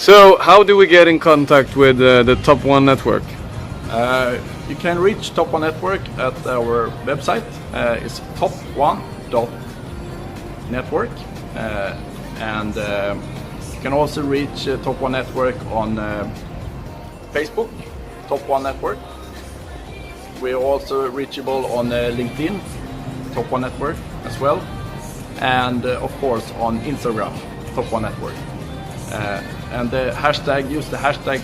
So, how do we get in contact with the Top One Network? You can reach Top One Network at our website. It's top1.network, and you can also reach Top One Network on Facebook, Top One Network. We're also reachable on LinkedIn, Top One Network as well, and of course on Instagram, Top One Network. And the hashtag, use the hashtag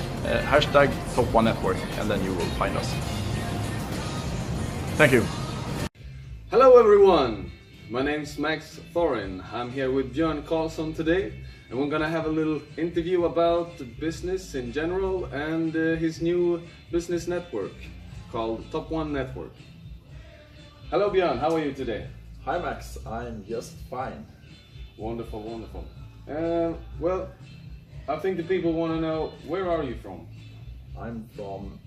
Top One Network, and then you will find us. Thank you. Hello everyone, my name's Max Thorin. I'm here with Björn Karlsson today, and we're gonna have a little interview about business in general and his new business network called Top One Network. Hello Björn, how are you today? Hi Max, I'm just fine. Wonderful, wonderful. Well, I think the people want to know, where are you from? I'm from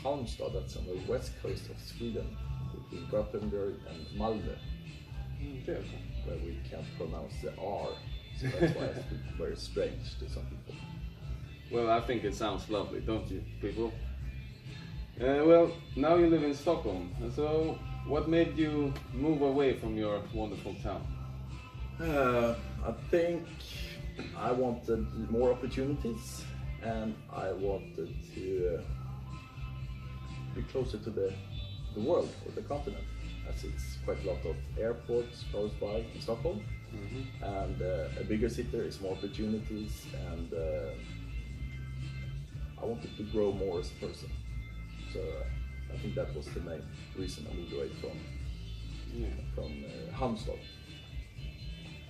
Halmstad, that's on the west coast of Sweden, between Gothenburg and Malmö, where we can't pronounce the R, so that's why it's very strange to some people. Well, I think it sounds lovely, don't you, people? Well, now you live in Stockholm, so what made you move away from your wonderful town? I think I wanted more opportunities, and I wanted to be closer to the world or the continent, as it's quite a lot of airports close by in Stockholm, and a bigger city is more opportunities, and I wanted to grow more as a person. So I think that was the main reason I moved away from Halmstad.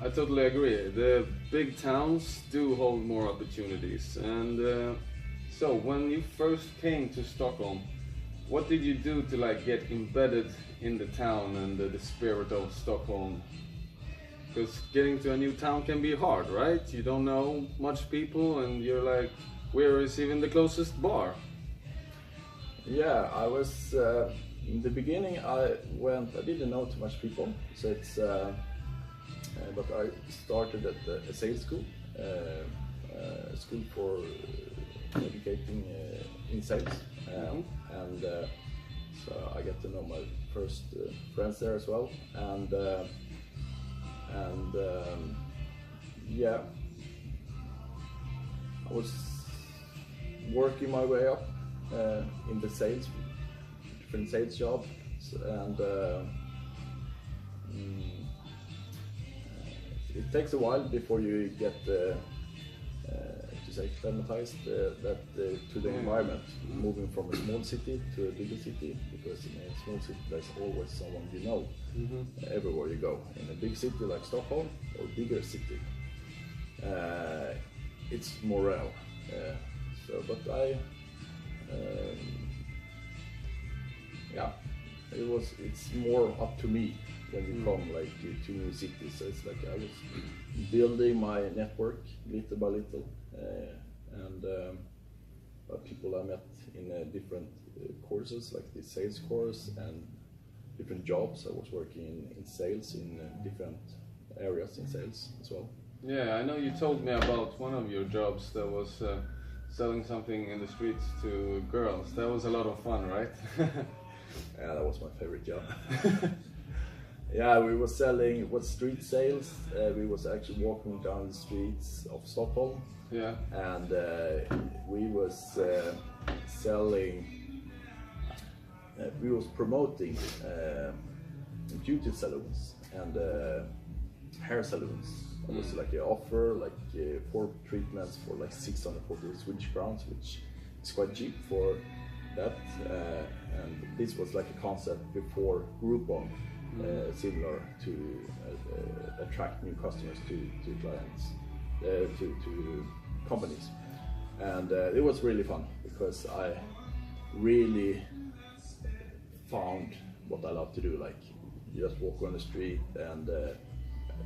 I totally agree. The big towns do hold more opportunities. And so, when you first came to Stockholm, what did you do to get embedded in the town and the spirit of Stockholm? Because getting to a new town can be hard, right? You don't know much people, and you're like, where is even the closest bar? Yeah, I was in the beginning. I didn't know too much people, so it's. But I started at a sales school, school for educating in sales, and so I got to know my first friends there as well, and yeah, I was working my way up in the sales, different sales jobs, and it takes a while before you get acclimatized to the environment, moving from a small city to a bigger city, because in a small city there's always someone you know everywhere you go. In a big city like Stockholm or bigger city, it's more rare. It's more up to me when you come to new cities. So it's like I was building my network little by little, and people I met in different courses, like the sales course and different jobs. I was working in sales in different areas in sales as well. Yeah, I know you told me about one of your jobs that was selling something in the streets to girls. That was a lot of fun, right? Yeah, that was my favorite job. Yeah, we were selling street sales. We was actually walking down the streets of Stockholm. Yeah. And we was selling. We was promoting beauty salons and hair salons. It was like an offer, 4 treatments for 640 Swedish crowns, which is quite cheap for that. And this was like a concept before Groupon. Similar to attract new customers to clients, to companies, and it was really fun because I really found what I love to do. Like, you just walk on the street, and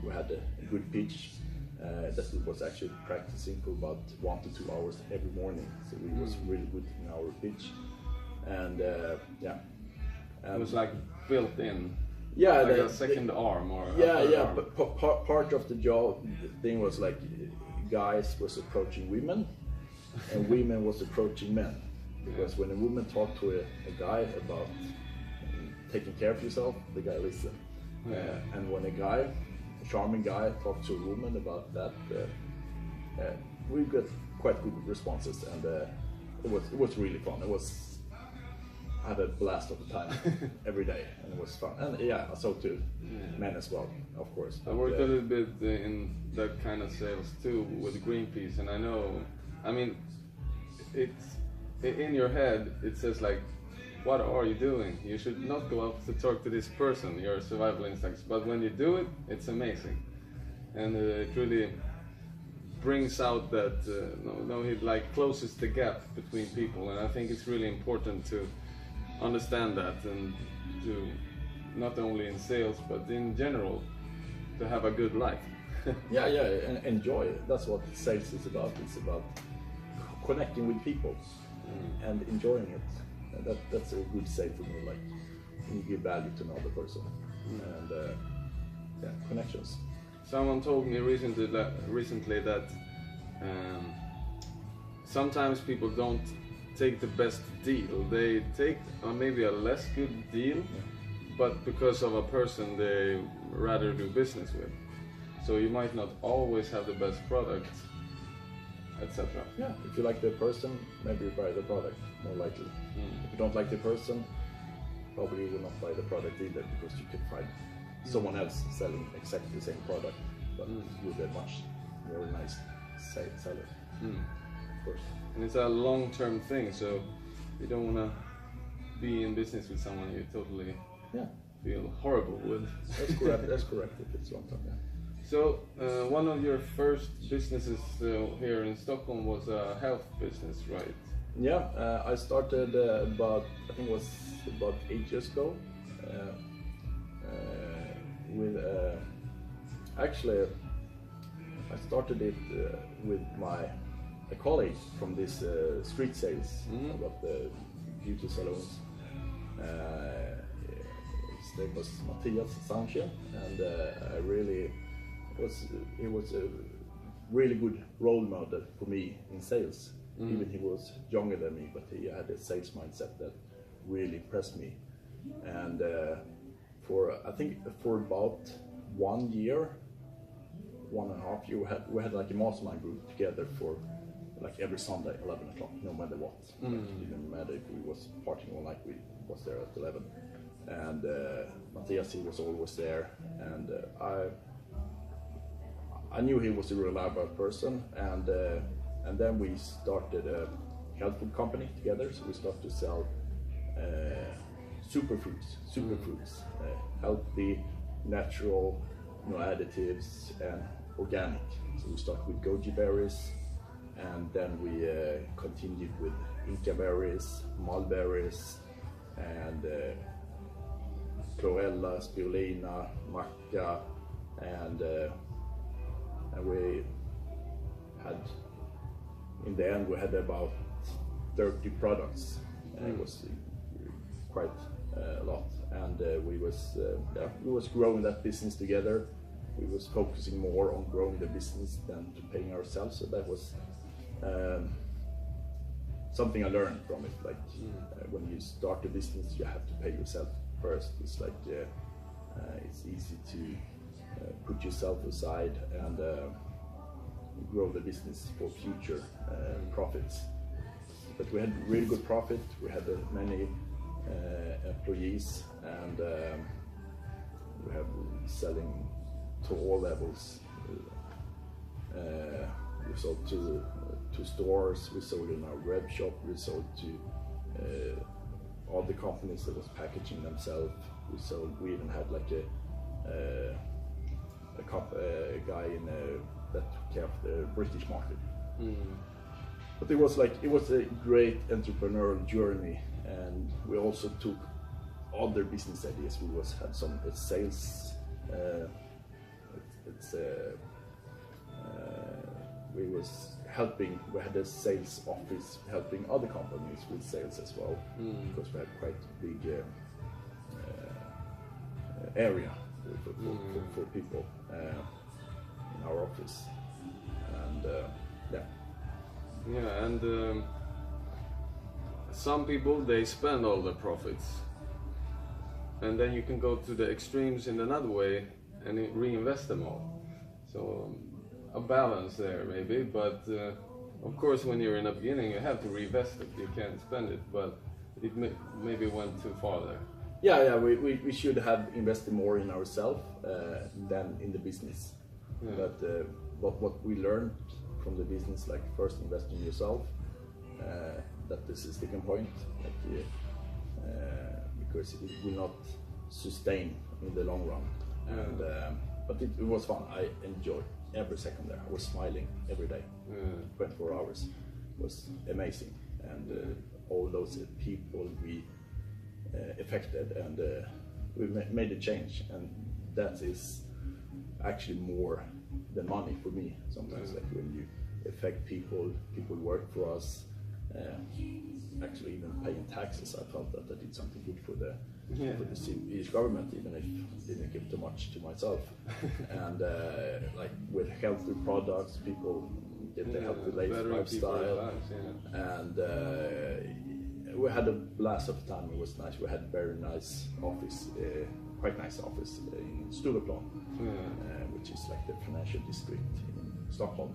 we had a good pitch that we was actually practicing for about 1 to 2 hours every morning. So we was really good in our pitch, and yeah. It was like built in. Yeah, like a second arm or arm. But part of the job, the thing was like guys was approaching women, and women was approaching men. Because when a woman talked to a guy about taking care of yourself, the guy listened. And when a charming guy, talked to a woman about that, we got quite good responses, and it was really fun. I had a blast of the time every day, and it was fun. And yeah, so too men as well, of course. I worked a little bit in that kind of sales too with Greenpeace, and I mean, it's in your head. It says like, what are you doing? You should not go out to talk to this person, your survival instincts. But when you do it, it's amazing. And it really brings out that, it like closes the gap between people. And I think it's really important to understand that, and to, not only in sales, but in general, to have a good life. yeah, and enjoy it. That's what sales is about. It's about connecting with people and enjoying it. That's a good sale for me, like you give value to another person and connections. Someone told me recently that sometimes people don't take the best deal. They take maybe a less good deal, but because of a person they rather do business with. So you might not always have the best product, etc. Yeah, if you like the person, maybe you buy the product, more likely. If you don't like the person, probably you will not buy the product either, because you can find someone else selling exactly the same product, but with a much more nice seller, of course. And it's a long-term thing, so you don't want to be in business with someone you totally feel horrible with. That's correct. That's correct. If it's long-term, yeah. So one of your first businesses here in Stockholm was a health business, right? Yeah, I started about 8 years ago. Actually, I started it with a colleague from this street sales about the beauty salons. His name was Matthias Sanchez, and he was a really good role model for me in sales. Even he was younger than me, but he had a sales mindset that really impressed me. And for about 1 year, 1.5 year, we had like a mastermind group together for like every Sunday, 11 o'clock, no matter what. It didn't matter if we was partying all night, we was there at 11. And Matthias, he was always there, and I knew he was a reliable person, and then we started a health food company together. So we started to sell superfoods, healthy, natural, no additives, and organic. So we started with goji berries, and then we continued with Inca berries, mulberries, and chlorella, spirulina, maca, and we had, in the end, we had about 30 products. It was quite a lot, and we was growing that business together. We was focusing more on growing the business than to paying ourselves. So that was something I learned from it. Like when you start a business, you have to pay yourself first. It's like it's easy to put yourself aside and grow the business for future profits. But we had really good profit. We had many employees, and we have selling to all levels. We sold to stores, we sold in our web shop, we sold to all the companies that was packaging themselves. We even had like a guy that took care of the British market. But it was a great entrepreneurial journey, and we also took other business ideas. We had some sales. We was helping. We had a sales office helping other companies with sales as well, because we had quite a big area for people in our office, and Yeah, and some people, they spend all the profits, and then you can go to the extremes in another way and reinvest them all. So a balance there maybe, but of course when you're in the beginning you have to reinvest it, you can't spend it, but it maybe went too far there. Yeah, we should have invested more in ourselves than in the business. Yeah. But what we learned from the business, like first invest in yourself, that this is the sticking point, like, because it will not sustain in the long run. And but it was fun. I enjoyed every second there. I was smiling every day. 24 hours was amazing, and all those people we affected, and we made a change, and that is actually more than money for me. Sometimes, like when you affect people work for us. Actually, even paying taxes, I felt that I did something good for the Swedish government, even if I didn't give too much to myself. And like with healthy products, people get the healthy lifestyle. And we had a blast of time. It was nice. We had very nice office, quite nice office in Stureplan, which is like the financial district in Stockholm,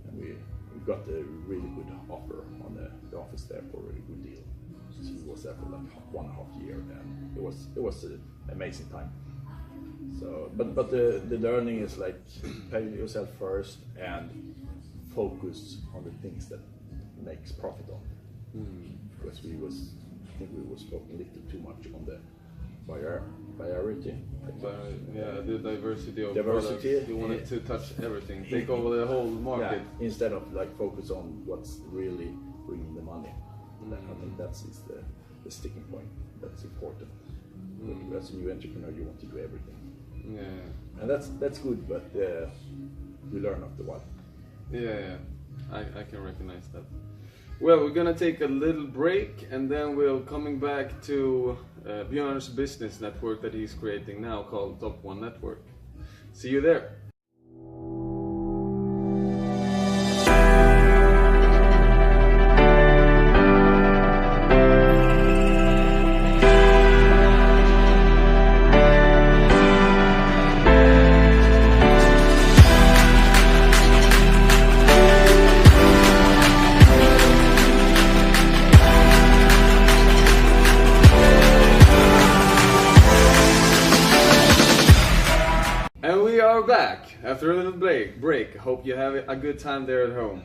and we got a really good offer on the office there for a really good deal. So he was there for like 1.5 years, and it was an amazing time. So, but the learning is like pay yourself first and focus on the things that makes profit on. Because I think we was focusing a little too much on the variety. The diversity of diversity. Products. You wanted to touch everything, take over the whole market. Yeah, instead of like focus on what's really bringing the money. I think that's the sticking point. That's important. As a new entrepreneur, you want to do everything. Yeah. And that's good, but you learn after a while. Yeah. I can recognize that. Well, we're gonna take a little break, and then we'll coming back to Björn's business network that he's creating now called Top One Network. See you there. Back after a little break. Hope you have a good time there at home.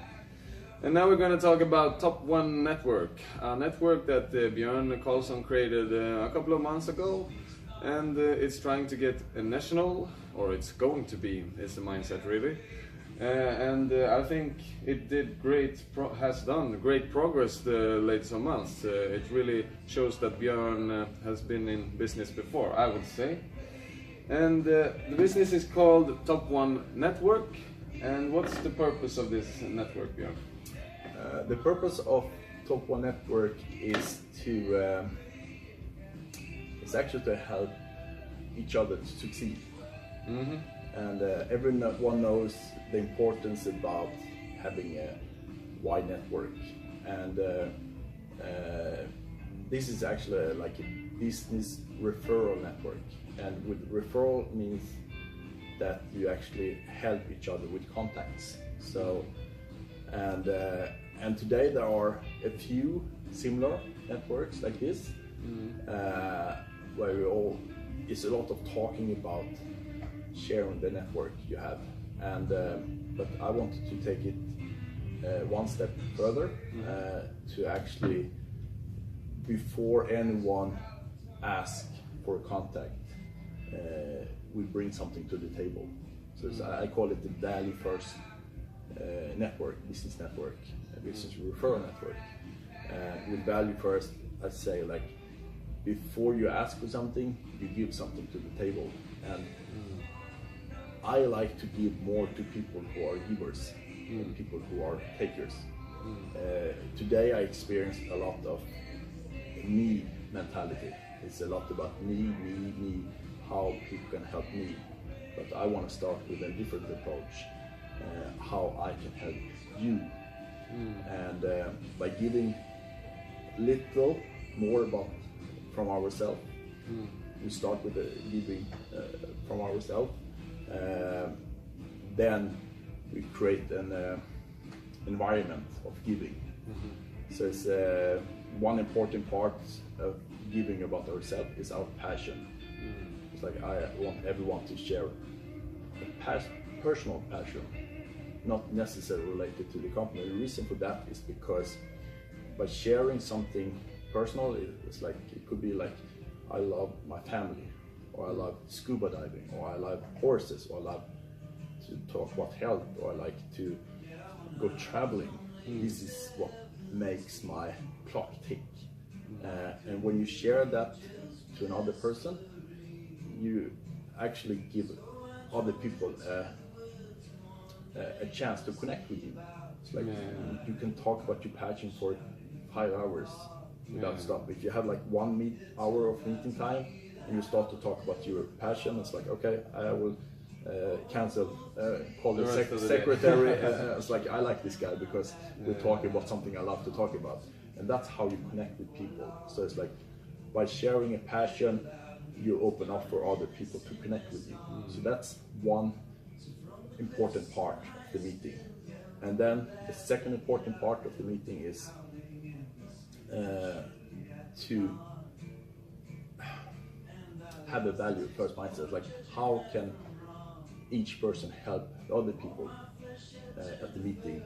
And now we're going to talk about Top One Network, a network that Björn Karlsson created a couple of months ago, and it's trying to get a national, or it's going to be, is the mindset really. And I think it has done great progress the latest months. It really shows that Björn has been in business before, I would say. And the business is called Top One Network. And what's the purpose of this network, Björn? The purpose of Top One Network is it's actually to help each other to succeed. And everyone knows the importance about having a wide network. And this is actually like a business referral network. And with referral means that you actually help each other with contacts. So, and today there are a few similar networks like this, where it's a lot of talking about sharing the network you have. And but I wanted to take it one step further, to actually, before anyone asks for a contact, we bring something to the table. So I call it the value first network, business network, business referral network. With value first, I say, like, before you ask for something, you give something to the table. And I like to give more to people who are givers than people who are takers. Today I experienced a lot of me mentality. It's a lot about me, how people can help me. But I want to start with a different approach, how I can help you And by giving little more about from ourselves, we start with giving from ourselves, then we create an environment of giving. So it's one important part of giving about ourselves is our passion. It's like I want everyone to share a personal passion, not necessarily related to the company. The reason for that is because by sharing something personal, it's like it could be like I love my family, or I love scuba diving, or I love horses, or I love to talk about health, or I like to go traveling. This is what makes my clock tick. And when you share that to another person, you actually give other people a chance to connect with you. It's like you can talk about your passion for 5 hours without stop. If you have like 1 hour of meeting time and you start to talk about your passion, it's like, okay, I will call the secretary. It's like, I like this guy because we're talking about something I love to talk about. And that's how you connect with people. So it's like, by sharing a passion, you open up for other people to connect with you. So that's one important part of the meeting. And then the second important part of the meeting is to have a value first mindset. Like, how can each person help other people at the meeting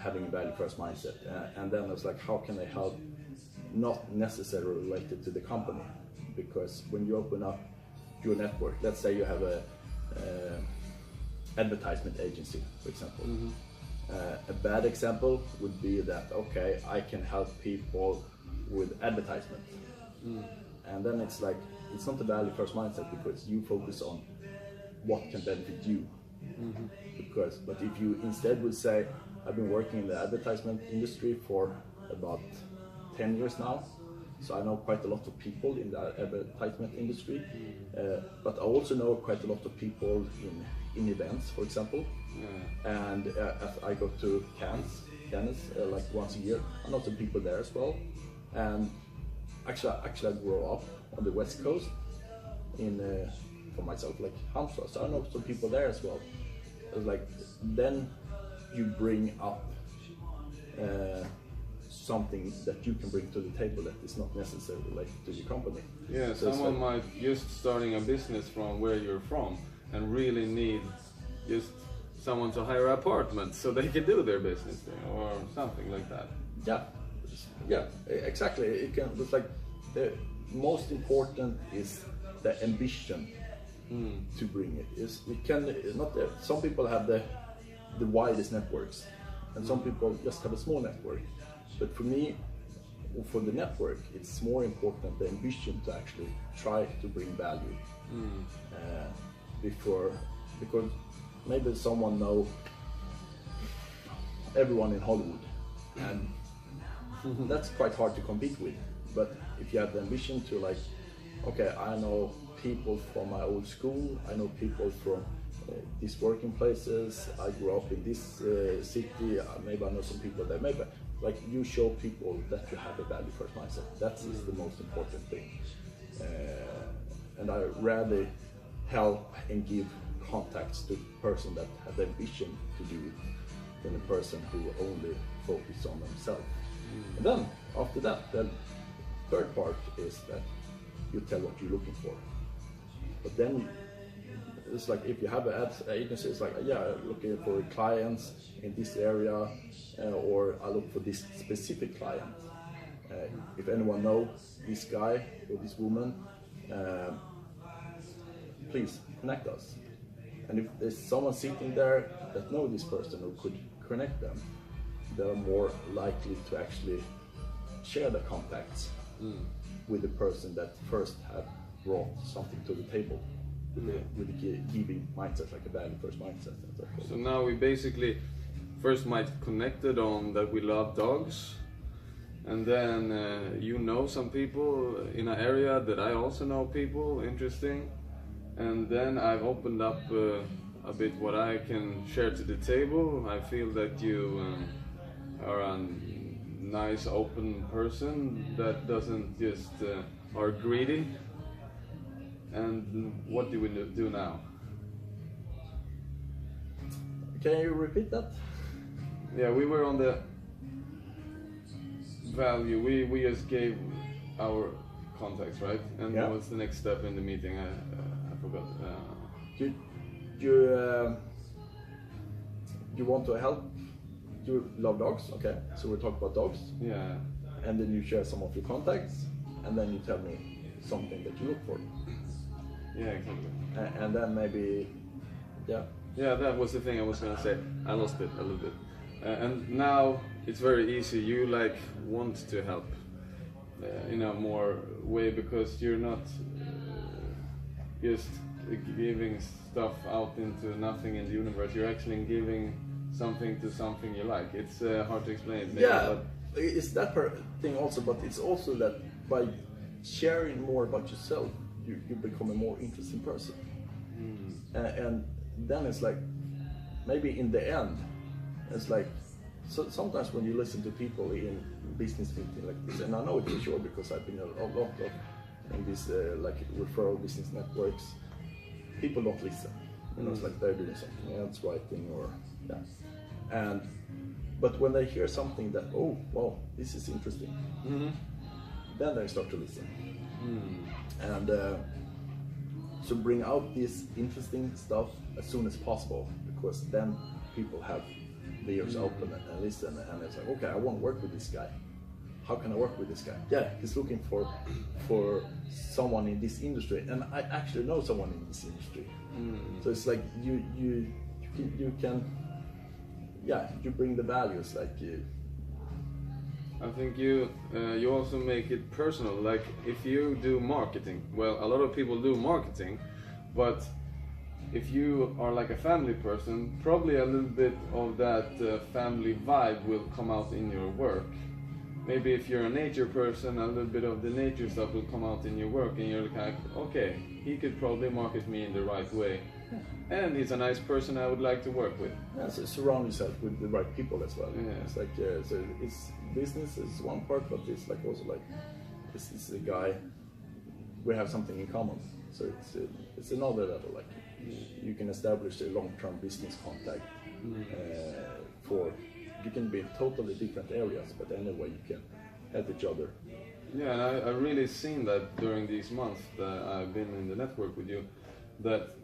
having a value first mindset? And then it's like, how can they help, not necessarily related to the company? Because when you open up your network, let's say you have a advertisement agency, for example. A bad example would be that, okay, I can help people with advertisement. And then it's like, it's not a value first mindset, because you focus on what can benefit you. But if you instead would say, I've been working in the advertisement industry for about 10 years now, so I know quite a lot of people in the advertisement industry, but I also know quite a lot of people in events, for example. And as I go to Cannes, like once a year, I know some people there as well. And actually I grew up on the West Coast for myself, like Halmstad, so I know some people there as well. It's like, then you bring up something that you can bring to the table that is not necessarily related to your company. Yeah, so someone might just starting a business from where you're from and really need just someone to hire an apartment so they can do their business there, or something like that. Yeah, exactly. It's like the most important is the ambition to bring it. Some people have the widest networks, and some people just have a small network. But for me, for the network, it's more important the ambition to actually try to bring value. Because maybe someone knows everyone in Hollywood, and that's quite hard to compete with. But if you have the ambition to, like, okay, I know people from my old school, I know people from these working places, I grew up in this city, maybe I know some people there, maybe, like, you show people that you have a value first mindset. That is the most important thing. And I rather help and give contacts to a person that have the ambition to do it than a person who only focus on themselves. And then after that, the third part is that you tell what you're looking for. But then it's like, if you have an ad agency, it's like, yeah, I'm looking for clients in this area, or I look for this specific client. If anyone knows this guy or this woman, please connect us. And if there's someone sitting there that knows this person or could connect them, they're more likely to actually share the contacts with the person that first had brought something to the table, with the giving mindset, like a value first mindset. So now we basically first might connected on that we love dogs, and then you know some people in an area that I also know people, interesting, and then I've opened up a bit what I can share to the table. I feel that you are a nice open person that doesn't just are greedy. And what do we do now? Can you repeat that? Yeah, we were on the value. We just gave our contacts, right? And Yeah. what's the next step in the meeting? I forgot. You want to help? You love dogs, okay? So we talk about dogs, Yeah. and then you share some of your contacts, and then you tell me something that you look for, Yeah, exactly. and then maybe, yeah. Yeah, that was the thing I was gonna say. I lost it a little bit. And now it's very easy. You like want to help in a more way because you're not just giving stuff out into nothing in the universe. You're actually giving something to something you like. It's hard to explain. Maybe, Yeah, it's that thing also, but it's also that by sharing more about yourself, you become a more interesting person. And then it's like, maybe in the end, it's like, so sometimes when you listen to people in business meeting like this, and I know it for sure because I've been a lot of in these like referral business networks, people don't listen. You know, it's like they're doing something else, writing or yeah. But when they hear something that, oh, wow, this is interesting, then they start to listen. And so bring out this interesting stuff as soon as possible, because then people have the ears open and listen, and it's like, okay, I want to work with this guy. How can I work with this guy? Yeah, he's looking for someone in this industry, and I actually know someone in this industry. So it's like you can you bring the values like I think you also make it personal. Like if you do marketing, well, a lot of people do marketing, but if you are like a family person, probably a little bit of that family vibe will come out in your work. Maybe if you're a nature person, a little bit of the nature stuff will come out in your work, and you're like, okay, he could probably market me in the right way. And he's a nice person I would like to work with. Yeah, so surround yourself with the right people as well. Yeah. It's like so it's business is one part, but it's like also like this is a guy. We have something in common, so it's another level. Like you can establish a long-term business contact for. You can be in totally different areas, but anyway you can help each other. Yeah, and I really seen that during these months that I've been in the network with you, that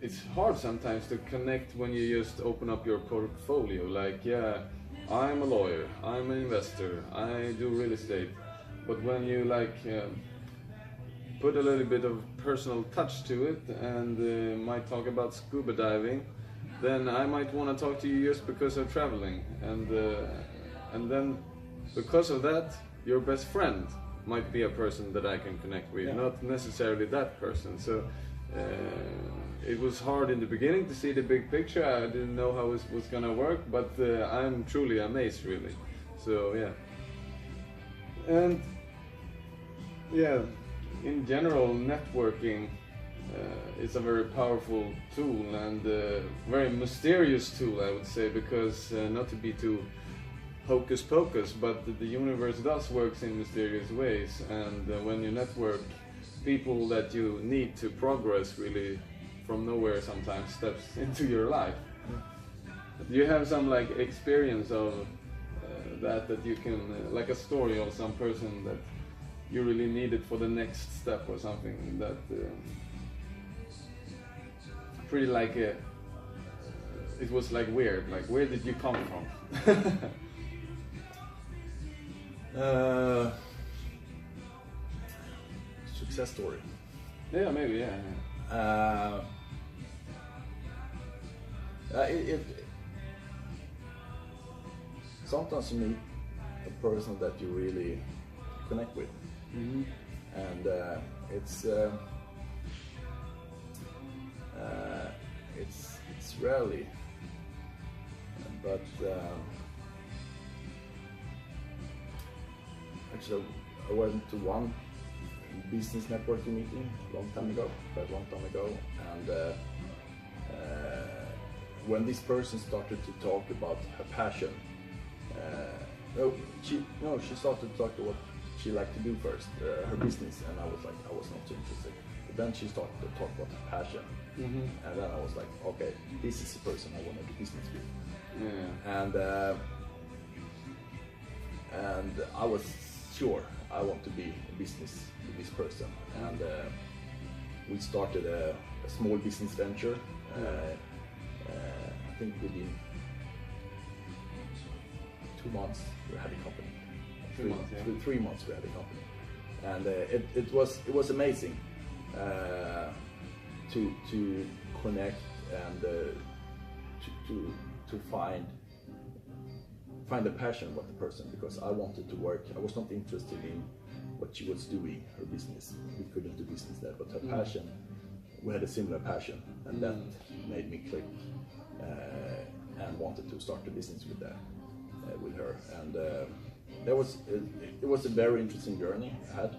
it's hard sometimes to connect when you just open up your portfolio. Like, yeah, I'm a lawyer, I'm an investor, I do real estate. But when you like put a little bit of personal touch to it and might talk about scuba diving, then I might want to talk to you just because of traveling, and then because of that, your best friend might be a person that I can connect with, not necessarily that person. So it was hard in the beginning to see the big picture. I didn't know how it was gonna work, but I'm truly amazed, really. So yeah, and yeah, in general, networking. It's a very powerful tool and very mysterious tool, I would say, because not to be too hocus pocus, but the universe does work in mysterious ways, and when you network, people that you need to progress really from nowhere sometimes steps into your life. Do you have some like experience of that you can like a story of some person that you really needed for the next step or something that pretty like it was like weird, like where did you come from? Success story. Yeah, maybe, yeah. Sometimes you meet a person that you really connect with, and it's rarely, but actually I went to one business networking meeting quite a long time ago, and when this person started to talk about her passion, She started to talk to what she liked to do first, her business, and I was like, I was not so interested. But then she started to talk about her passion, and then I was like, okay, this is the person I want to do business with. Yeah. And I was sure I want to be in business with this person, and we started a small business venture. I think within 2 months we had a company. 3 months, yeah. 3 months we had a company, and it was amazing to connect and to find the passion about the person, because I wanted to work. I was not interested in what she was doing, her business. We couldn't do business there, but her passion, we had a similar passion, and that made me click and wanted to start a business with her. And it was a very interesting journey I had,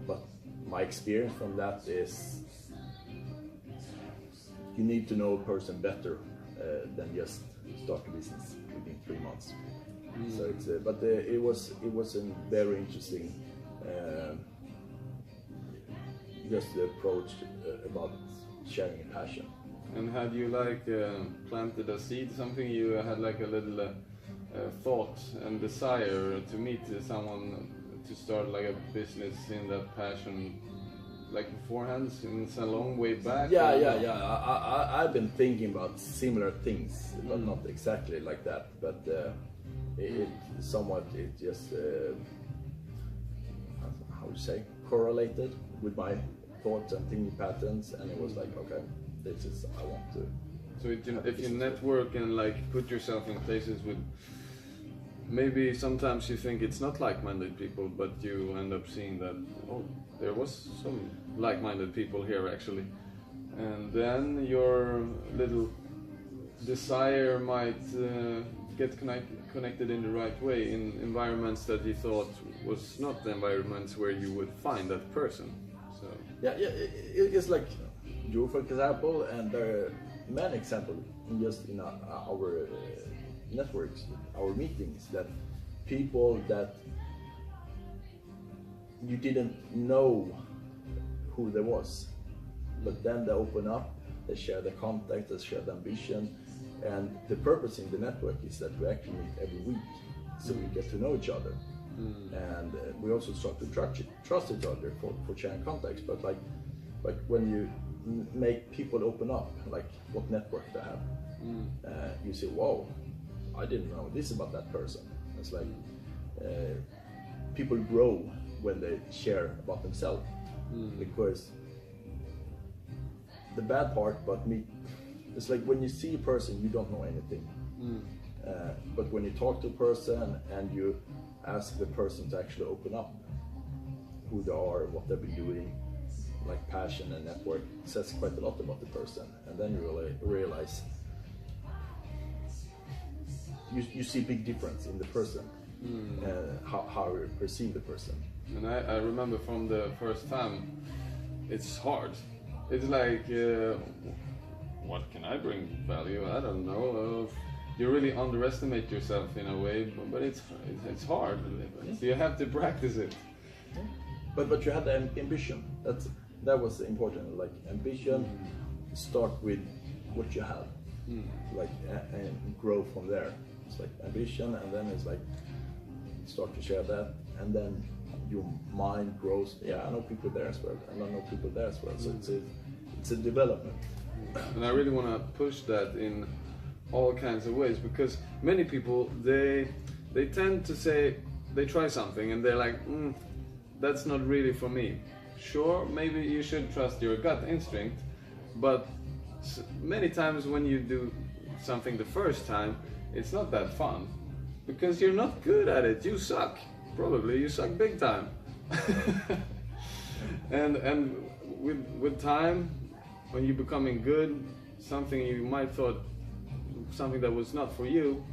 but my experience from that is you need to know a person better than just start a business within 3 months. So it was a very interesting just the approach about sharing a passion. And had you planted a seed, something you had like a little thought and desire to meet someone to start like a business in that passion, like beforehand, in a long way back? Yeah. I've been thinking about similar things, but not exactly like that. But it just how to say, correlated with my thoughts and thinking patterns, and it was like, okay, this is I want to. So if you network and like put yourself in places with, maybe sometimes you think it's not like-minded people, but you end up seeing that, oh, there was some like-minded people here actually, and then your little desire might get connected in the right way in environments that you thought was not the environments where you would find that person. So it's like you, for example, and there are many examples in our networks, our meetings, that people that you didn't know who there was, but then they open up, they share the contact, they share the ambition, and the purpose in the network is that we actually meet every week, so we get to know each other, and we also start to trust each other for sharing contacts. But like when you make people open up, like what network they have, you say, wow, I didn't know this about that person. It's like people grow when they share about themselves, because the bad part about me, it's like when you see a person you don't know anything, but when you talk to a person and you ask the person to actually open up who they are, what they've been doing, like passion and network, says quite a lot about the person, and then you really realize you see a big difference in the person, how you perceive the person. And I remember from the first time, it's hard. It's like, what can I bring value? I don't know. You really underestimate yourself in a way, but it's hard. So you have to practice it. Yeah. But you had the ambition. That was important. Like ambition, start with what you have, like and grow from there. It's like ambition, and then it's like start to share that, and then your mind grows. Yeah, I know people there as well, and I know people there as well. So it's a development. And I really want to push that in all kinds of ways, because many people they tend to say they try something and they're like, that's not really for me. Sure, maybe you should trust your gut instinct, but many times when you do something the first time, it's not that fun, because you're not good at it. You suck. Probably you suck big time. and with time, when you're becoming good, something you might thought something that was not for you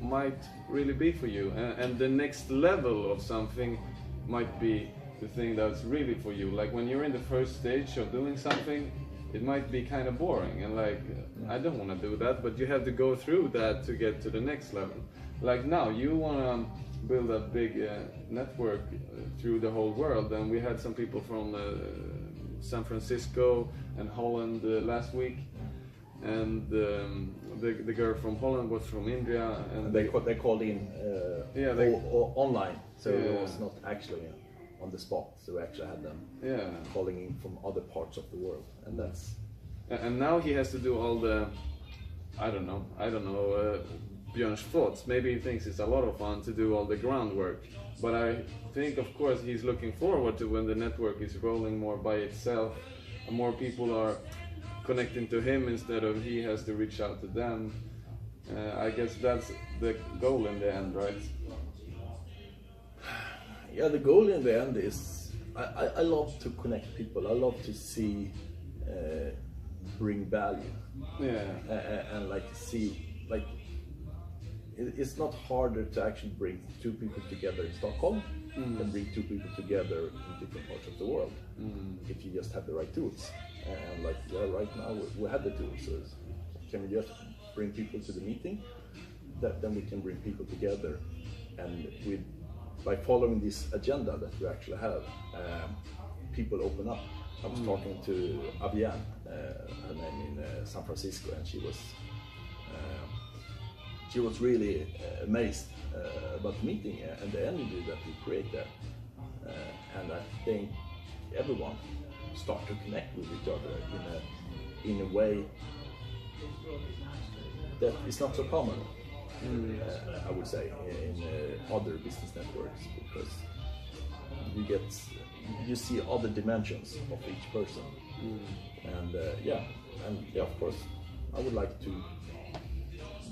might really be for you, and the next level of something might be the thing that's really for you. Like when you're in the first stage of doing something, it might be kind of boring and like, I don't want to do that, but you have to go through that to get to the next level. like now you want to build a big network through the whole world, and we had some people from San Francisco and Holland last week, and the girl from Holland was from India, and they called in online, so it was not actually on the spot, so we actually had them calling in from other parts of the world, and that's. And now he has to do all the, I don't know, Björn's thoughts. Maybe he thinks it's a lot of fun to do all the groundwork, but I think, of course, he's looking forward to when the network is rolling more by itself, and more people are connecting to him instead of he has to reach out to them. I guess that's the goal in the end, right? Yeah, the goal in the end is I love to connect people. I love to see bring value. Yeah. And like see like it's not harder to actually bring two people together in Stockholm than bring two people together in different parts of the world if you just have the right tools. And like right now we have the tools. So can we just bring people to the meeting? Then we can bring people together, and by following this agenda that we actually have, people open up. I was talking to Avian, her name in San Francisco, and she was really amazed about the meeting and the energy that we create there. And I think everyone start to connect with each other in a way that is not so common. I would say in other business networks, because you see other dimensions of each person, and of course I would like to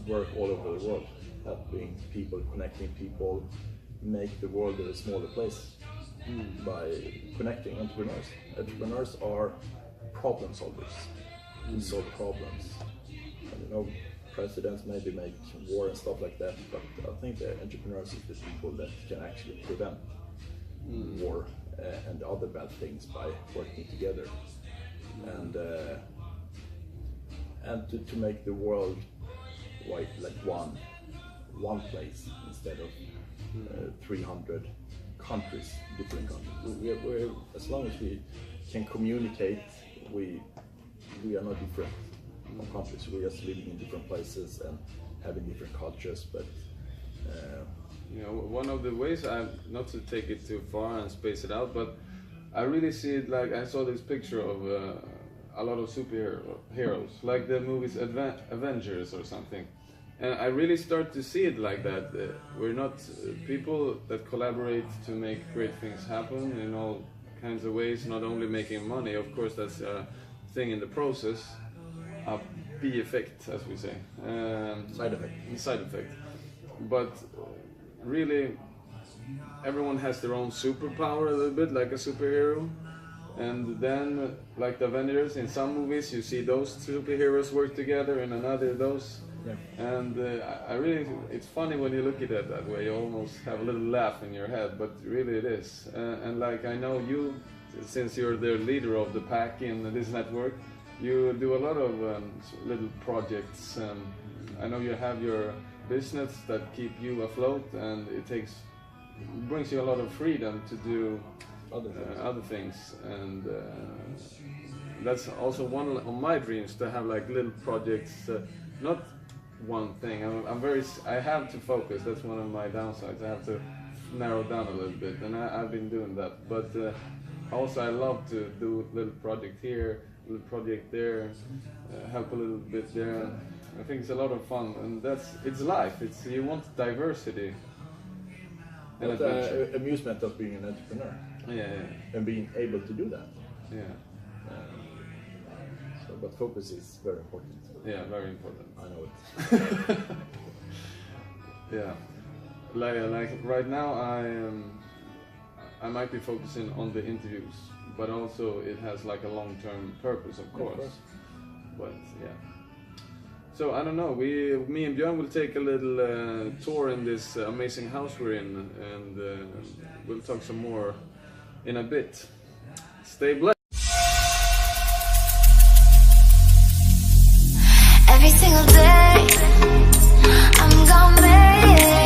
work all over the world, helping people, connecting people, make the world a smaller place by connecting entrepreneurs. Entrepreneurs are problem solvers. We solve problems. You know, presidents maybe make war and stuff like that, but I think the entrepreneurs is the people that can actually prevent war and other bad things by working together, and to make the world like one place instead of 300 countries, different countries. We're, as long as we can communicate, we are not different from countries. We're just living in different places and having different cultures, but you know, one of the ways, not to take it too far and space it out, but I really see it like, I saw this picture of a lot of superheroes, like the movies Avengers or something. And I really start to see it like that. We're not people that collaborate to make great things happen in all kinds of ways, not only making money, of course that's a thing in the process, a B effect, as we say. Side effect. But really, everyone has their own superpower a little bit, like a superhero. And then, like the Avengers, in some movies you see those superheroes work together, in another those. Yeah. And I really, it's funny when you look at it that way, you almost have a little laugh in your head, but really it is. And like I know you, since you're the leader of the pack in this network, you do a lot of little projects. I know you have your business that keep you afloat, and it brings you a lot of freedom to do other things. And that's also one of my dreams, to have like little projects, not one thing. I have to focus. That's one of my downsides. I have to narrow down a little bit, and I've been doing that. But also I love to do a little project here, a little project there, help a little bit there. I think it's a lot of fun, and it's life. You want diversity and adventure. Amusement of being an entrepreneur. Yeah. And being able to do that. Yeah. But focus is very important. Yeah, very important. I know it. Yeah, like right now I might be focusing on the interviews, but also it has like a long-term purpose, of course. But yeah. So I don't know. Me and Björn will take a little tour in this amazing house we're in, and we'll talk some more in a bit. Stay blessed. Every single day, I'm gonna make it.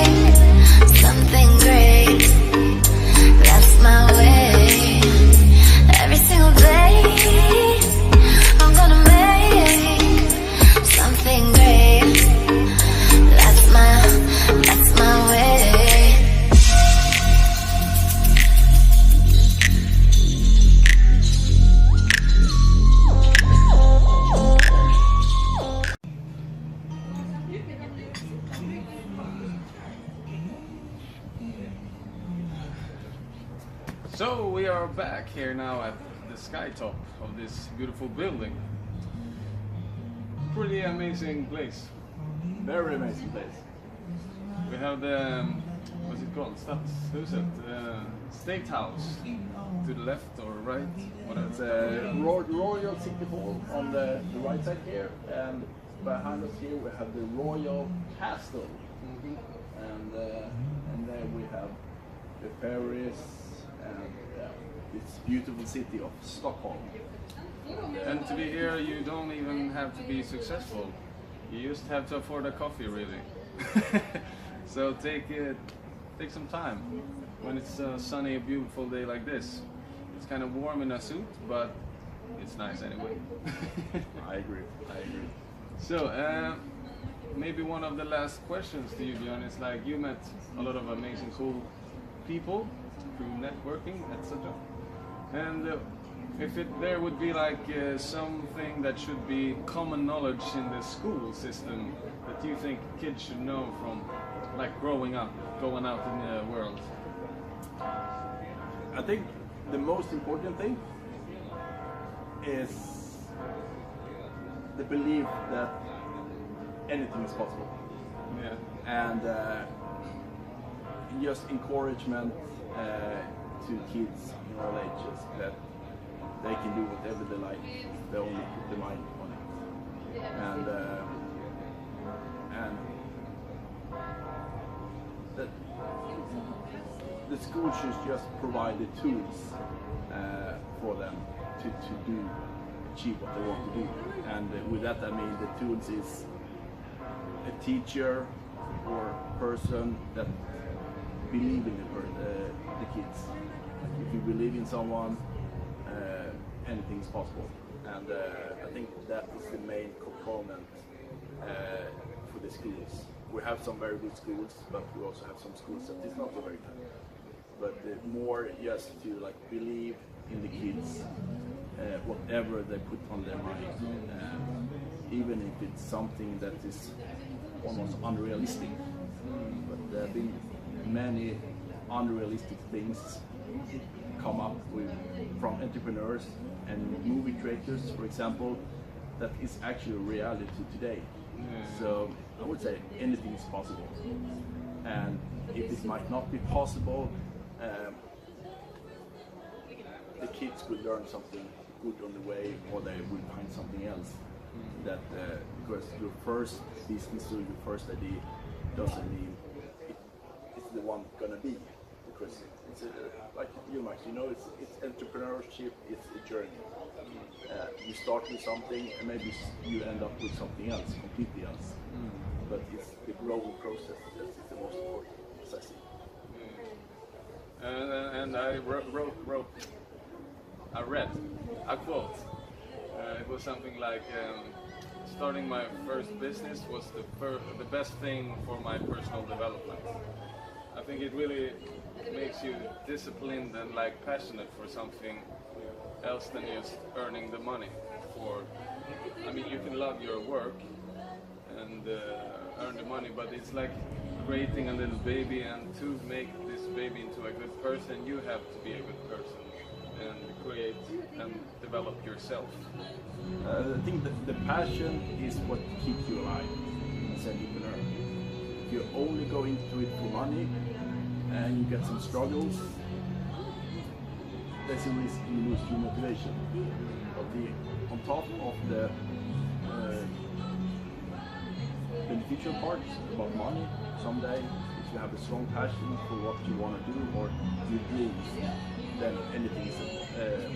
So we are back here now at the sky top of this beautiful building. Pretty amazing place. Very amazing place. We have the, what's it called? Stadshuset? State House. To the left or right? Whatever. It's a Royal City Hall on the right side here, and behind us here we have the Royal Castle. And there we have the ferries and this beautiful city of Stockholm. And to be here, you don't even have to be successful. You just have to afford a coffee, really. So take some time when it's a sunny, beautiful day like this. It's kind of warm in a suit, but it's nice anyway. I agree. So maybe one of the last questions to you, Björn, is like you met a lot of amazing, cool people through networking, etc. And if there would be like something that should be common knowledge in the school system that you think kids should know from like growing up, going out in the world. I think the most important thing is the belief that anything is possible. Yeah. And just encouragement to kids in all ages that they can do whatever they like if they only put their mind on it. And that the school should just provide the tools for them to achieve what they want to do. And with that I mean the tools is a teacher or person that believe in the kids. If you believe in someone, anything is possible. And I think that is the main component for the schools. We have some very good schools, but we also have some schools that is not so very good. But more just to like believe in the kids, whatever they put on their mind, even if it's something that is almost unrealistic. But there have been many unrealistic things come up with from entrepreneurs and movie creators, for example, that is actually reality today. So I would say anything is possible, and if it might not be possible, the kids will learn something good on the way, or they will find something else. That because your first business or your first idea doesn't mean it's the one gonna be, because it's like you Max, you know, it's entrepreneurship, it's a journey. You start with something and maybe you end up with something else, completely else. But it's the growing process that is the most important, as I see. And I read a quote. It was something like, starting my first business was the best thing for my personal development. I think it really makes you disciplined and like passionate for something else than just earning the money. I mean, you can love your work and earn the money, but it's like creating a little baby, and to make this baby into a good person, you have to be a good person and create and develop yourself. I think that the passion is what keeps you alive as an entrepreneur. If you only go into it for money and you get some struggles, there's a risk you lose your motivation. But on top of the beneficial parts about money, someday if you have a strong passion for what you want to do or your dreams, then anything is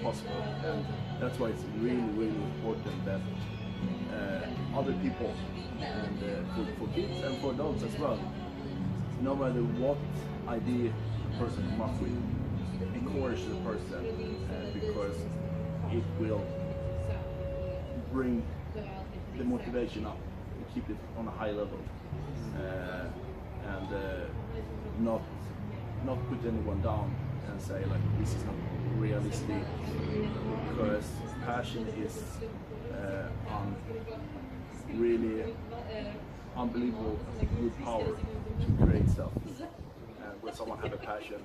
possible. And that's why it's really, really important that other people, and for kids and for adults as well, no matter what idea the person comes up with, encourage the person, because it will bring the motivation up and keep it on a high level, and not put anyone down and say like this is not realistic, because passion is really unbelievable good power to create stuff. when someone have a passion,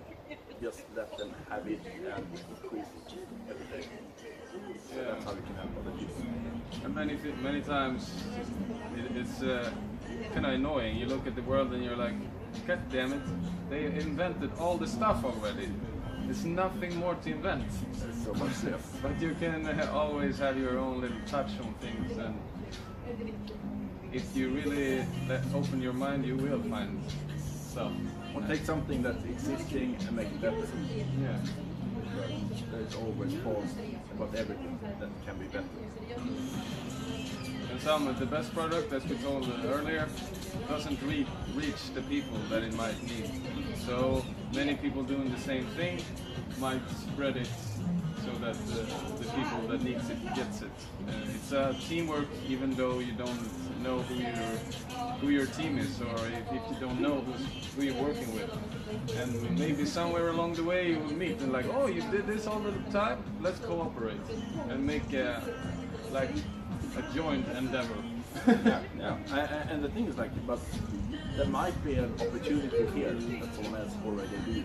just let them have it and increase it every day. So that's how you can help other people. And many times it's kind of annoying. You look at the world and you're like, God damn it, they invented all the stuff already. There's nothing more to invent. There's so much left. But you can always have your own little touch on things, and if you really open your mind, you will find stuff. Or take something that's existing and make it better. Yeah. There's always thoughts about everything that can be better. And some of the best product, as we told earlier, doesn't reach the people that it might need. So many people doing the same thing might spread it so that the people that needs it gets it. It's a teamwork, even though you don't know who your team is, or if you don't know who you're working with. And maybe somewhere along the way you will meet and like, oh, you did this all the time? Let's cooperate and make a joint endeavor. Yeah. And the thing is like, but there might be an opportunity here that someone else already did.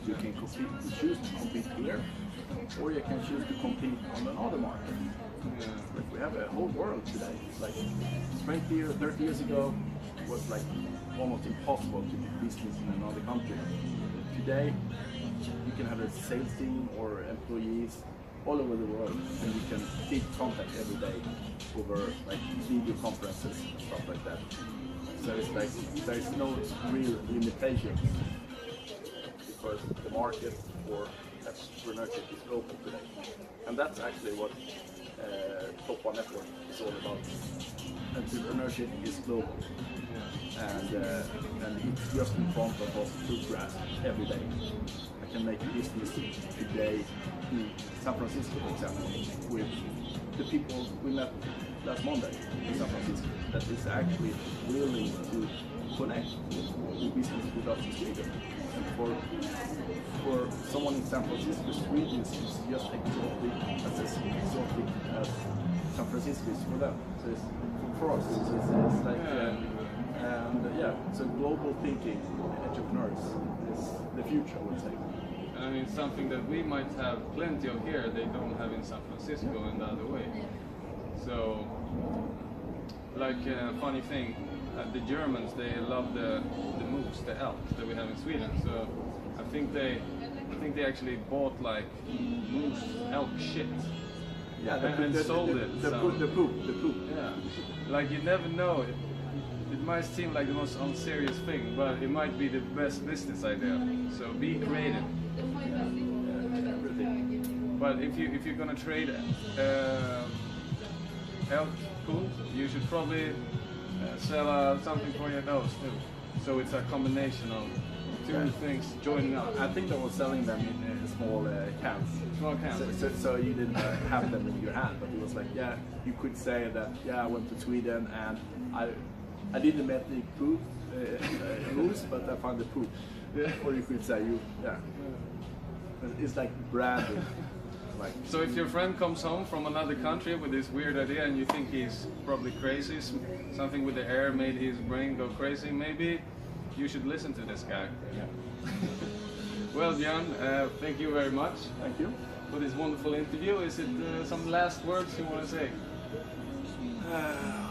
You can compete, you choose to compete here, or you can choose to compete on another market. Like we have a whole world today. Like 20 or 30 years ago, it was like almost impossible to do business in another country. Today, you can have a sales team or employees all over the world, and you can keep contact every day over like video conferences and stuff like that. So it's like there's no real limitation because the market for entrepreneurship is global today, and that's actually what Top One Network is all about. Entrepreneurship is global, and it's just in front of us to grasp every day. I can make business today in San Francisco, for example, with the people we met last Monday in San Francisco that is actually willing to connect with business with us in Sweden. And for someone in San Francisco, Sweden is just exotic as San Francisco is for them. So it's, for us, it's like, so global thinking entrepreneurs is the future, I would say. I mean, something that we might have plenty of here, they don't have in San Francisco and the other way. So, like a funny thing, the Germans, they love the moose, the elk that we have in Sweden. So I think they actually bought like moose elk shit. Yeah, and sold it. The poop. Yeah, like you never know. It might seem like the most unserious thing, but it might be the best business idea. So be creative. But if you're gonna trade elk poop, you should probably sell something for your nose too. So it's a combination of two things joining up. I think they were selling them in small cans. Small cans. So you didn't have them in your hand, but it was like, yeah, you could say that, yeah, I went to Sweden and I didn't met the poop moose, but I found the poop. Or you could say it's like branding. Like, so if your friend comes home from another country with this weird idea and you think he's probably crazy, something with the air made his brain go crazy, maybe you should listen to this guy. Yeah. Well, Björn, thank you very much. Thank you. For this wonderful interview. Is it some last words you want to say?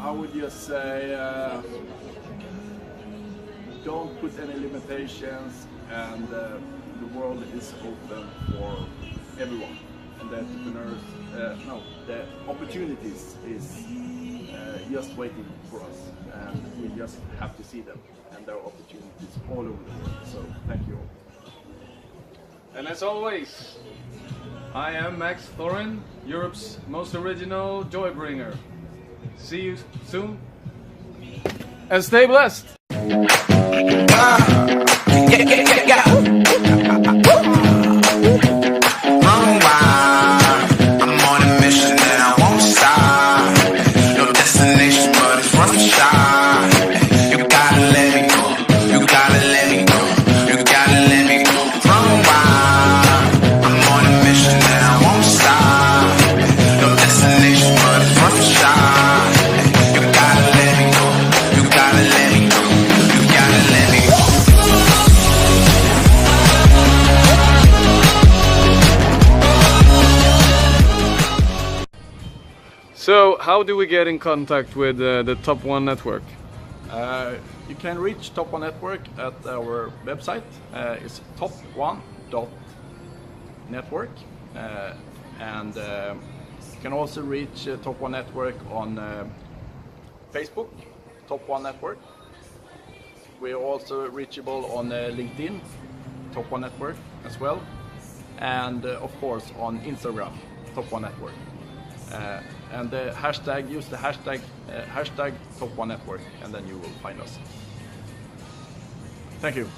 I would just say don't put any limitations, and the world is open for everyone. And the entrepreneurs, the opportunities is just waiting for us, and we just have to see them. And there are opportunities all over the world. So thank you all. And as always, I am Max Thorin, Europe's most original joy bringer. See you soon, and stay blessed. I'm on a mission and I won't stop. No destination, but it's worth a shot. You gotta let me go. You gotta let me go. You gotta let me go. Run wild. I'm on a mission and I won't stop. No destination, but it's worth a shot. You gotta let me go. You gotta let me go. So how do we get in contact with the Top One Network? You can reach Top One Network at our website. It's top1.network, and you can also reach Top One Network on Facebook, Top One Network. We're also reachable on LinkedIn, Top One Network as well, and of course on Instagram, Top One Network. And the hashtag, use the hashtag Top One Network, and then you will find us. Thank you.